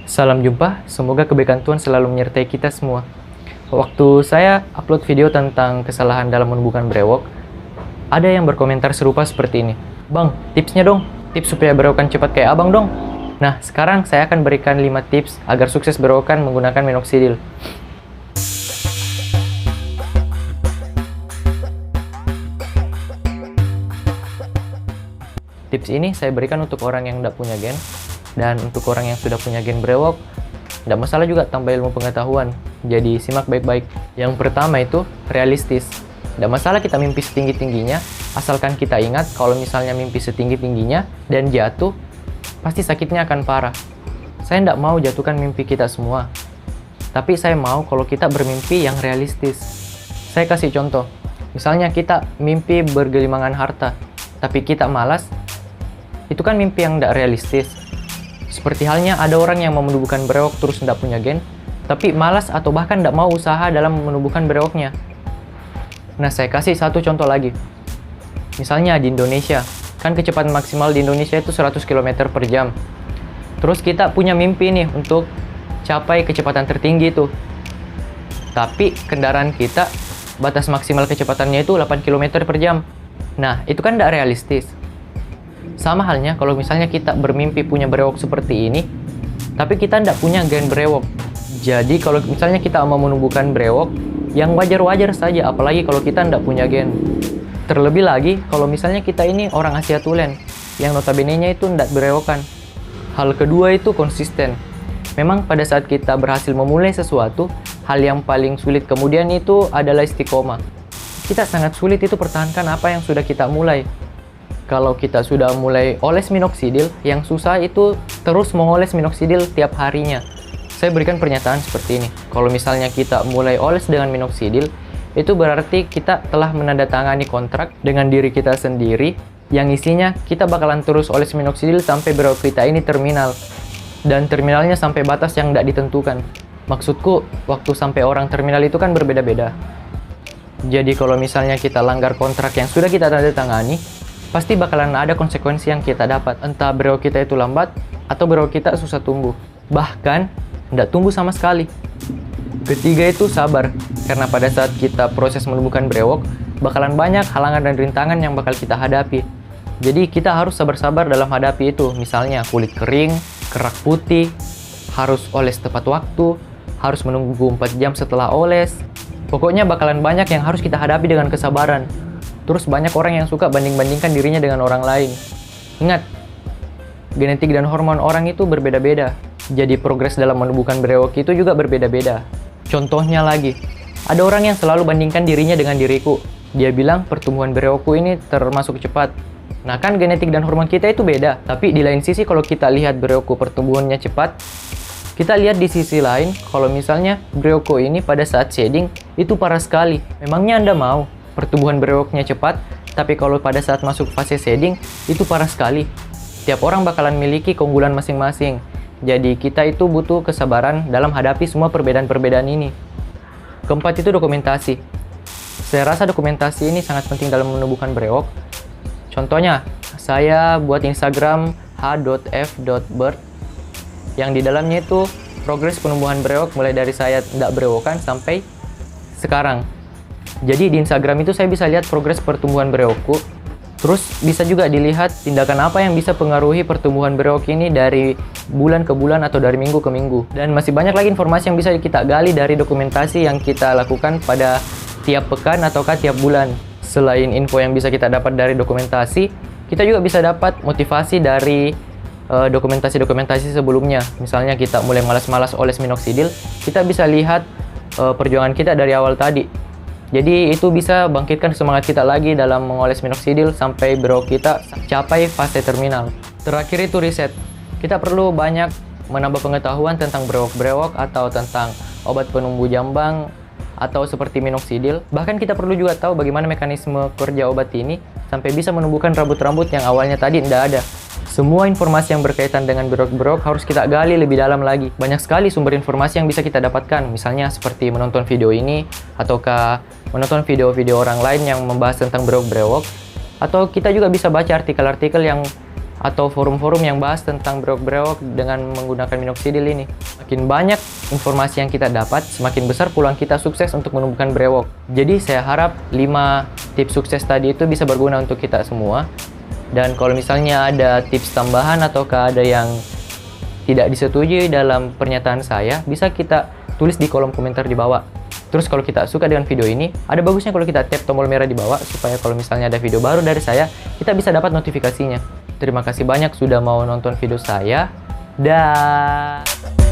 Salam jumpa, semoga kebaikan Tuhan selalu menyertai kita semua. Waktu saya upload video tentang kesalahan dalam menumbuhkan brewok, ada yang berkomentar serupa seperti ini. Bang, tipsnya dong, tips supaya berewokan cepat kayak abang dong. Nah, sekarang saya akan berikan 5 tips agar sukses berewokan menggunakan minoxidil. Tips ini saya berikan untuk orang yang tidak punya gen, dan untuk orang yang sudah punya gen brewok, tidak masalah juga tambah ilmu pengetahuan. Jadi simak baik-baik. Yang pertama itu realistis. Tidak masalah kita mimpi setinggi-tingginya, asalkan kita ingat kalau misalnya mimpi setinggi-tingginya dan jatuh, pasti sakitnya akan parah. Saya tidak mau jatuhkan mimpi kita semua, tapi saya mau kalau kita bermimpi yang realistis. Saya kasih contoh, misalnya kita mimpi bergelimangan harta, tapi kita malas, itu kan mimpi yang tidak realistis. Seperti halnya ada orang yang mau menumbuhkan brewok terus tidak punya gen, tapi malas atau bahkan tidak mau usaha dalam menumbuhkan brewoknya. Nah, saya kasih satu contoh lagi. Misalnya di Indonesia, kan kecepatan maksimal di Indonesia itu 100 km per jam. Terus kita punya mimpi nih untuk capai kecepatan tertinggi itu. Tapi kendaraan kita batas maksimal kecepatannya itu 8 km per jam. Nah, itu kan tidak realistis. Sama halnya kalau misalnya kita bermimpi punya brewok seperti ini, tapi kita tidak punya gen brewok. Jadi kalau misalnya kita mau menumbuhkan brewok, yang wajar-wajar saja, apalagi kalau kita tidak punya gen. Terlebih lagi kalau misalnya kita ini orang Asia Tulen, yang notabene-nya itu tidak berewokan. Hal kedua itu konsisten. Memang pada saat kita berhasil memulai sesuatu, hal yang paling sulit kemudian itu adalah istiqomah. Kita sangat sulit itu pertahankan apa yang sudah kita mulai. Kalau kita sudah mulai oles minoxidil, yang susah itu terus mengoles minoxidil tiap harinya. Saya berikan pernyataan seperti ini. Kalau misalnya kita mulai oles dengan minoxidil, itu berarti kita telah menandatangani kontrak dengan diri kita sendiri, yang isinya kita bakalan terus oles minoxidil sampai brewok kita ini terminal. Dan terminalnya sampai batas yang tidak ditentukan. Maksudku, waktu sampai orang terminal itu kan berbeda-beda. Jadi kalau misalnya kita langgar kontrak yang sudah kita tandatangani, pasti bakalan ada konsekuensi yang kita dapat. Entah brewok kita itu lambat, atau brewok kita susah tumbuh. Bahkan, tidak tumbuh sama sekali. Ketiga itu sabar. Karena pada saat kita proses menumbuhkan brewok, bakalan banyak halangan dan rintangan yang bakal kita hadapi. Jadi kita harus sabar-sabar dalam hadapi itu. Misalnya kulit kering, kerak putih, harus oles tepat waktu, harus menunggu 4 jam setelah oles. Pokoknya bakalan banyak yang harus kita hadapi dengan kesabaran. Terus banyak orang yang suka banding-bandingkan dirinya dengan orang lain. Ingat, genetik dan hormon orang itu berbeda-beda. Jadi progres dalam menumbuhkan brewok itu juga berbeda-beda. Contohnya lagi, ada orang yang selalu bandingkan dirinya dengan diriku. Dia bilang pertumbuhan brewokku ini termasuk cepat. Nah kan genetik dan hormon kita itu beda. Tapi di lain sisi kalau kita lihat brewokku pertumbuhannya cepat, kita lihat di sisi lain kalau misalnya brewokku ini pada saat shading itu parah sekali. Memangnya Anda mau pertumbuhan brewoknya cepat, tapi kalau pada saat masuk fase shading, itu parah sekali. Tiap orang bakalan memiliki keunggulan masing-masing. Jadi kita itu butuh kesabaran dalam hadapi semua perbedaan-perbedaan ini. Keempat itu dokumentasi. Saya rasa dokumentasi ini sangat penting dalam menumbuhkan brewok. Contohnya, saya buat Instagram h.f.bird, yang di dalamnya itu progres penumbuhan brewok mulai dari saya tidak berewokan sampai sekarang. Jadi di Instagram itu saya bisa lihat progres pertumbuhan brewokku. Terus bisa juga dilihat tindakan apa yang bisa pengaruhi pertumbuhan brewok ini dari bulan ke bulan atau dari minggu ke minggu. Dan masih banyak lagi informasi yang bisa kita gali dari dokumentasi yang kita lakukan pada tiap pekan ataukah tiap bulan. Selain info yang bisa kita dapat dari dokumentasi, kita juga bisa dapat motivasi dari dokumentasi-dokumentasi sebelumnya. Misalnya kita mulai malas-malas oles minoxidil, kita bisa lihat perjuangan kita dari awal tadi. Jadi itu bisa bangkitkan semangat kita lagi dalam mengoles minoxidil sampai brewok kita capai fase terminal. Terakhir itu riset. Kita perlu banyak menambah pengetahuan tentang brewok-brewok atau tentang obat penumbuh jambang atau seperti minoxidil. Bahkan kita perlu juga tahu bagaimana mekanisme kerja obat ini sampai bisa menumbuhkan rambut-rambut yang awalnya tadi tidak ada. Semua informasi yang berkaitan dengan brewok-brewok harus kita gali lebih dalam lagi. Banyak sekali sumber informasi yang bisa kita dapatkan, misalnya seperti menonton video ini, ataukah menonton video-video orang lain yang membahas tentang brewok-brewok, atau kita juga bisa baca artikel-artikel yang atau forum-forum yang bahas tentang brewok-brewok dengan menggunakan minoxidil ini. Makin banyak informasi yang kita dapat, semakin besar peluang kita sukses untuk menumbuhkan brewok. Jadi saya harap 5 tips sukses tadi itu bisa berguna untuk kita semua. Dan kalau misalnya ada tips tambahan ataukah ada yang tidak disetujui dalam pernyataan saya, bisa kita tulis di kolom komentar di bawah. Terus kalau kita suka dengan video ini, ada bagusnya kalau kita tap tombol merah di bawah supaya kalau misalnya ada video baru dari saya, kita bisa dapat notifikasinya. Terima kasih banyak sudah mau nonton video saya. Dah.